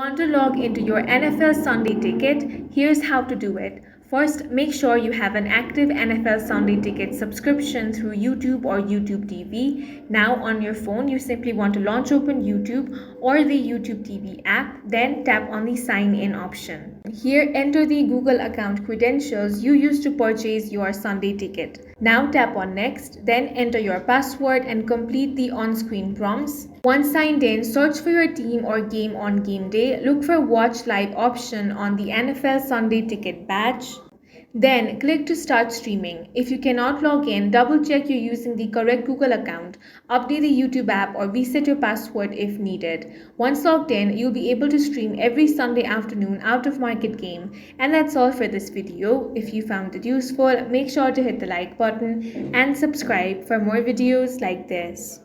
Want to log into your NFL Sunday Ticket? Here's how to do it. First, make sure you have an active NFL Sunday Ticket subscription through YouTube or YouTube TV. Now, on your phone, you simply want to launch open YouTube or the YouTube TV app, then tap on the sign in option. Here, enter the Google account credentials you used to purchase your Sunday ticket. Now tap on next, then enter your password and complete the on-screen prompts. Once signed in, search for your team or game on game day. Look for Watch Live option on the NFL Sunday Ticket badge. Then click to start streaming. If you cannot log in, double check you're using the correct Google account, update the YouTube app or reset your password if needed. Once logged in, you'll be able to stream every Sunday afternoon out of market game. And that's all for this video. If you found it useful, make sure to hit the like button and subscribe for more videos like this.